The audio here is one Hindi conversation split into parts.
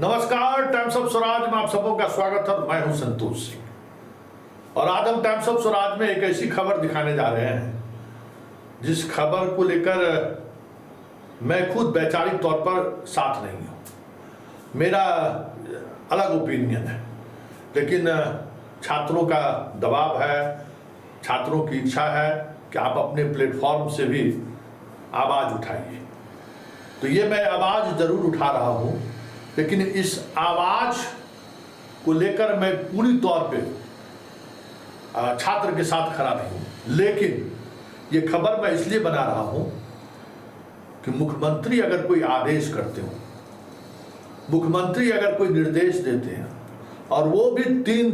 नमस्कार, टाइम्स ऑफ स्वराज में आप सबों का स्वागत है। मैं हूं संतोष सिंह और आज हम टाइम्स ऑफ स्वराज में एक ऐसी खबर दिखाने जा रहे हैं जिस खबर को लेकर मैं खुद वैचारिक तौर पर साथ नहीं हूं। मेरा अलग ओपिनियन है, लेकिन छात्रों का दबाव है, छात्रों की इच्छा है कि आप अपने प्लेटफॉर्म से भी आवाज़ उठाइए। तो ये मैं आवाज़ ज़रूर उठा रहा हूँ, लेकिन इस आवाज़ को लेकर मैं पूरी तौर पे छात्र के साथ खड़ा नहीं हूँ। लेकिन ये खबर मैं इसलिए बना रहा हूँ कि मुख्यमंत्री अगर कोई आदेश करते हो, मुख्यमंत्री अगर कोई निर्देश देते हैं और वो भी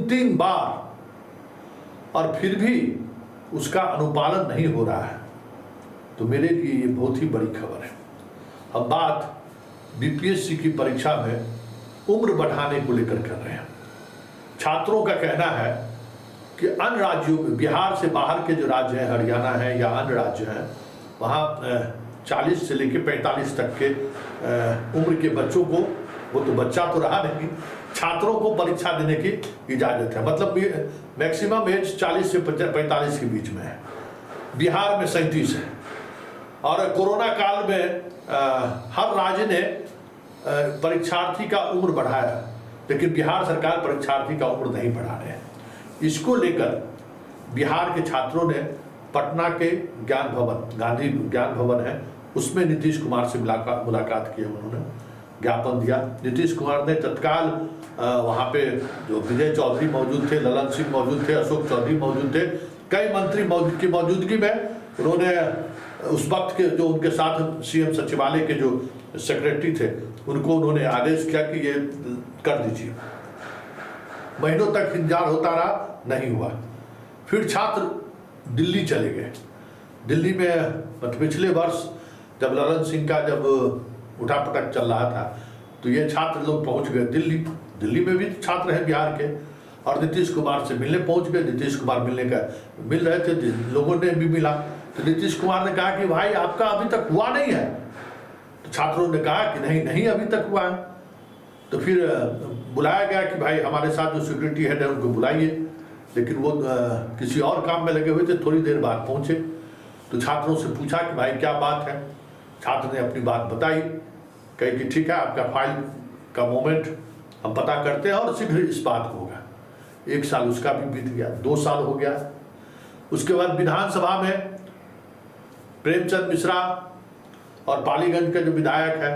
3 बार, और फिर भी उसका अनुपालन नहीं हो रहा है, तो मेरे लिए ये बहुत ही बड़ी खबर है। अब बात बीपीएससी की परीक्षा में उम्र बढ़ाने को लेकर कर रहे हैं। छात्रों का कहना है कि अन्य राज्यों में, बिहार से बाहर के जो राज्य हैं, हरियाणा है या अन्य राज्य हैं, वहाँ 40 से लेकर 45 तक के उम्र के बच्चों को, वो तो बच्चा तो रहा नहीं, छात्रों को परीक्षा देने की इजाज़त है। मतलब मैक्सिमम एज 40 से 45 के बीच में है। बिहार में 37 है और कोरोना काल में हर राज्य ने परीक्षार्थी का उम्र बढ़ाया, लेकिन बिहार सरकार परीक्षार्थी का उम्र नहीं बढ़ा रहे हैं। इसको लेकर बिहार के छात्रों ने पटना के ज्ञान भवन, गांधी ज्ञान भवन है, उसमें नीतीश कुमार से मुलाकात की। उन्होंने ज्ञापन दिया। नीतीश कुमार ने तत्काल वहाँ पे जो विजय चौधरी मौजूद थे, ललन सिंह मौजूद थे, अशोक चौधरी मौजूद थे, कई मंत्री की मौजूदगी में उन्होंने उस वक्त के जो उनके साथ सीएम सचिवालय के जो सेक्रेटरी थे, उनको उन्होंने आदेश किया कि ये कर दीजिए। महीनों तक इंतजार होता रहा, नहीं हुआ। फिर छात्र दिल्ली चले गए। दिल्ली में पिछले वर्ष जब ललन सिंह का जब उठापटक चल रहा था, तो ये छात्र लोग पहुंच गए दिल्ली। दिल्ली में भी छात्र हैं बिहार के, और नीतीश कुमार से मिलने पहुंच गए। नीतीश कुमार मिल रहे थे, लोगों ने भी मिला। तो नीतीश कुमार ने कहा कि भाई आपका अभी तक हुआ नहीं है। तो छात्रों ने कहा कि नहीं अभी तक हुआ है। तो फिर बुलाया गया कि भाई हमारे साथ जो सिक्योरिटी हेड है उनको बुलाइए, लेकिन वो किसी और काम में लगे हुए थे। थोड़ी देर बाद पहुंचे तो छात्रों से पूछा कि भाई क्या बात है। छात्र ने अपनी बात बताई, कही कि ठीक है, आपका फाइल का मोमेंट हम पता करते हैं और शीघ्र इस बात को होगा। 1 साल उसका भी बीत गया, 2 साल हो गया। उसके बाद विधानसभा में प्रेमचंद मिश्रा और पालीगंज के जो विधायक हैं,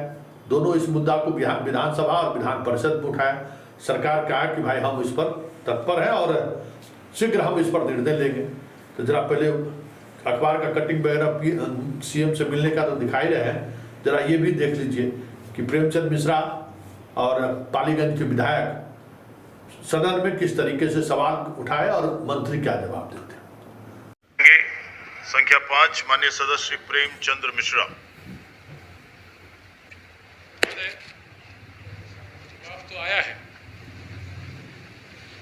दोनों इस मुद्दा को विधानसभा और विधान परिषद में उठाया। सरकार कहा कि भाई हम इस पर तत्पर हैं और शीघ्र हम इस पर निर्णय लेंगे। तो जरा पहले अखबार का कटिंग वगैरह सीएम से मिलने का तो दिखाई रहे हैं, जरा ये भी देख लीजिए कि प्रेमचंद मिश्रा और पालीगंज के विधायक सदन में किस तरीके से सवाल उठाए और मंत्री क्या जवाब देते हैं। संख्या 5 माननीय सदस्य श्री प्रेमचंद्र मिश्रा। तो आया है,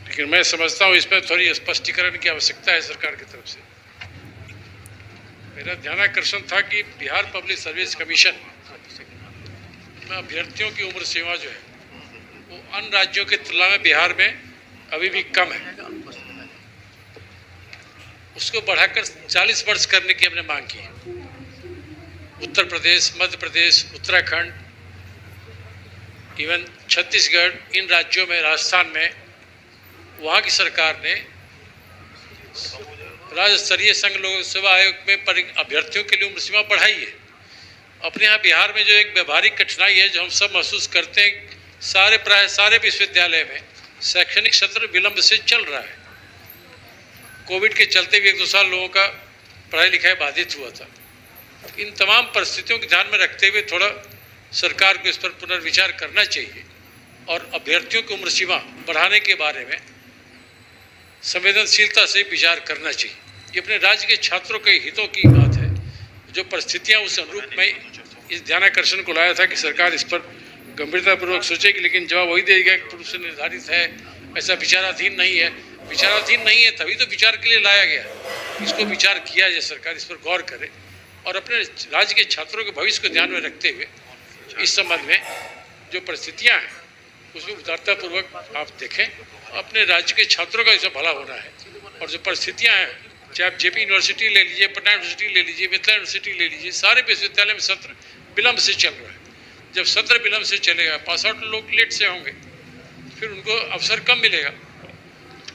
लेकिन मैं समझता हूँ इसमें थोड़ी स्पष्टीकरण की आवश्यकता है सरकार की तरफ से। मेरा ध्यानाकर्षण था कि बिहार पब्लिक सर्विस कमीशन में अभ्यर्थियों की उम्र सीमा जो है वो अन्य राज्यों की तुलना में बिहार में अभी भी कम है। उसको बढ़ाकर 40 वर्ष करने की हमने मांग की। उत्तर प्रदेश, मध्य प्रदेश, उत्तराखंड, इवन छत्तीसगढ़, इन राज्यों में, राजस्थान में, वहाँ की सरकार ने राज्य स्तरीय संघ लोक सेवा आयोग में अभ्यर्थियों के लिए उम्र सीमा बढ़ाई है। अपने यहाँ बिहार में जो एक व्यवहारिक कठिनाई है जो हम सब महसूस करते हैं, प्राय सारे विश्वविद्यालय में शैक्षणिक सत्र विलंब से चल रहा है। कोविड के चलते भी 1-2 साल लोगों का पढ़ाई लिखाई बाधित हुआ था। इन तमाम परिस्थितियों को ध्यान में रखते हुए थोड़ा सरकार को इस पर पुनर्विचार करना चाहिए और अभ्यर्थियों की उम्र सीमा बढ़ाने के बारे में संवेदनशीलता से विचार करना चाहिए। ये अपने राज्य के छात्रों के हितों की बात है। जो परिस्थितियाँ उस अनुरूप में इस ध्यानाकर्षण को लाया था कि सरकार इस पर गंभीरतापूर्वक सोचेगी, लेकिन जवाब वही देगा कि पूर्व से निर्धारित है, ऐसा विचाराधीन नहीं है। विचाराधीन नहीं है तभी तो विचार के लिए लाया गया। इसको विचार किया जाए, सरकार इस पर गौर करे और अपने राज्य के छात्रों के भविष्य को ध्यान में रखते हुए इस संबंध में जो परिस्थितियां हैं उसमें उदारतापूर्वक आप देखें, अपने राज्य के छात्रों का इससे भला होना है। और जो परिस्थितियां हैं, चाहे आप जेपी यूनिवर्सिटी ले लीजिए, पटना यूनिवर्सिटी ले लीजिए, मिथिला यूनिवर्सिटी ले लीजिए, सारे विश्वविद्यालय में सत्र विलंब से चल रहा है। जब सत्र विलंब से चलेगा, पास आउट लोग लेट से होंगे, फिर उनको अवसर कम मिलेगा।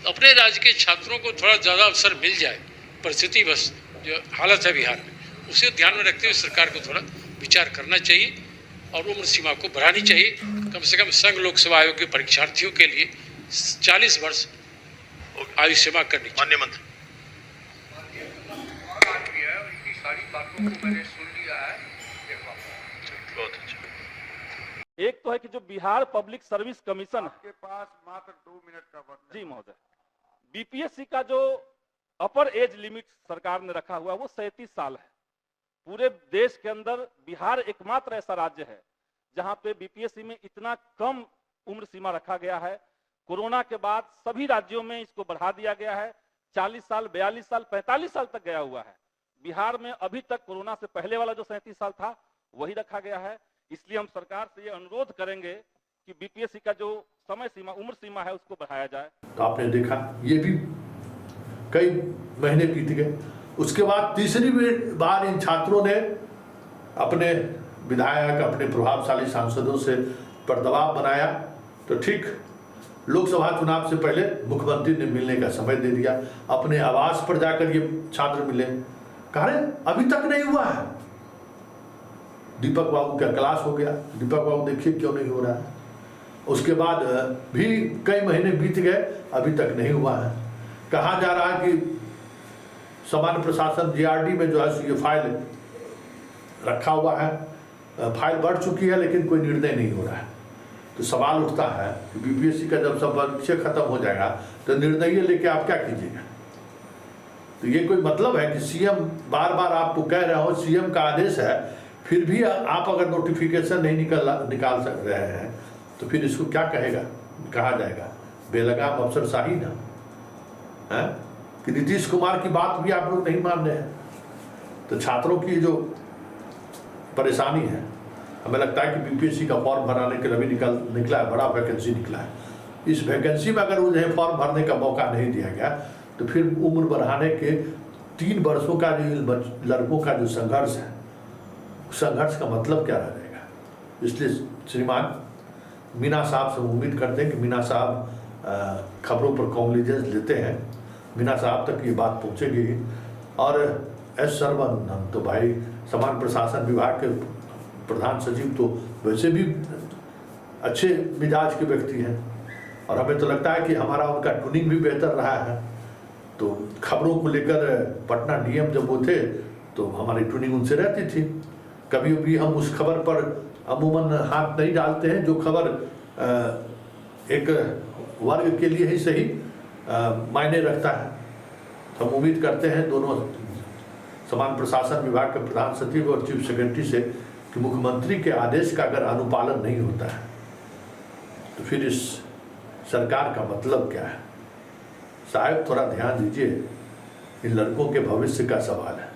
अपने राज्य के छात्रों को थोड़ा ज़्यादा अवसर मिल जाए, परिस्थिति बस जो हालत है बिहार में, उसे ध्यान में रखते हुए सरकार को थोड़ा विचार करना चाहिए और उम्र सीमा को बढ़ानी चाहिए। कम से कम संघ लोक सेवा आयोग के परीक्षार्थियों के लिए 40 वर्ष आयु सीमा करनी चाहिए। माननीय मंत्री, सारी बातों को मैंने सुन लिया है। बहुत अच्छा। एक तो है कि जो बिहार पब्लिक सर्विस कमीशन है, आपके पास मात्र 2 मिनट का वक्त है। जी महोदय, बीपीएससी का जो अपर एज लिमिट सरकार ने रखा हुआ है वो 37 साल है। पूरे देश के अंदर बिहार एकमात्र ऐसा राज्य है जहां पे बीपीएससी में इतना कम उम्र सीमा रखा गया है। कोरोना के बाद सभी राज्यों में इसको बढ़ा दिया गया है। 40 साल, 42 साल, 45 साल तक गया हुआ है। बिहार में अभी तक कोरोना से पहले वाला जो 37 साल था वही रखा गया है। इसलिए हम सरकार से ये अनुरोध करेंगे कि बीपीएससी का जो समय सीमा, उम्र सीमा है, उसको बढ़ाया जाए। तो आपने देखा, ये भी कई महीने बीत गए। उसके बाद तीसरी बार इन छात्रों ने अपने विधायक, अपने प्रभावशाली सांसदों से पर दबाव बनाया, तो ठीक लोकसभा चुनाव से पहले मुख्यमंत्री ने मिलने का समय दे दिया। अपने आवास पर जाकर ये छात्र मिले, कहा अभी तक नहीं हुआ है। दीपक बाबू का क्लास हो गया, दीपक बाबू देखिए क्यों नहीं हो रहा है। उसके बाद भी कई महीने बीत गए, अभी तक नहीं हुआ है। कहा जा रहा है कि सामान्य प्रशासन जीआरडी में जो है ये फाइल रखा हुआ है, फाइल बढ़ चुकी है, लेकिन कोई निर्णय नहीं हो रहा है। तो सवाल उठता है कि बीपीएससी का जब सब परीक्षा खत्म हो जाएगा तो निर्णय लेके आप क्या कीजिएगा। तो ये कोई मतलब है कि सीएम बार बार आपको कह रहा हो, सीएम का आदेश है, फिर भी आप अगर नोटिफिकेशन नहीं निकाल सक रहे हैं तो फिर इसको क्या कहा जाएगा, बेलगाम अफसरशाही ना है। कि नीतीश कुमार की बात भी आप लोग नहीं मान रहे हैं। तो छात्रों की जो परेशानी है, हमें लगता है कि बीपीएससी का फॉर्म भराने के लिए अभी निकला है, बड़ा वैकेंसी निकला है। इस वैकेंसी में अगर उन्हें फॉर्म भरने का मौका नहीं दिया गया तो फिर उम्र बढ़ाने के 3 वर्षों का जो लड़कों का जो संघर्ष है, संघर्ष का मतलब क्या रहेगा। इसलिए श्रीमान मीना साहब से उम्मीद करते हैं कि मीना साहब खबरों पर कॉग्निजेंस लेते हैं, मीना साहब तक ये बात पहुँचेगी। और एस सरवन, हम तो भाई सामान्य प्रशासन विभाग के प्रधान सचिव तो वैसे भी अच्छे मिजाज के व्यक्ति हैं, और हमें तो लगता है कि हमारा उनका ट्यूनिंग भी बेहतर रहा है। तो खबरों को लेकर पटना डीएम जब वो थे तो हमारी ट्यूनिंग उनसे रहती थी। कभी भी हम उस खबर पर अमूमन हाथ नहीं डालते हैं जो खबर एक वर्ग के लिए ही सही मायने रखता है। तो हम उम्मीद करते हैं दोनों सामान्य प्रशासन विभाग के प्रधान सचिव और चीफ सेक्रेटरी से कि मुख्यमंत्री के आदेश का अगर अनुपालन नहीं होता है तो फिर इस सरकार का मतलब क्या है। साहब थोड़ा ध्यान दीजिए, इन लड़कों के भविष्य का सवाल है।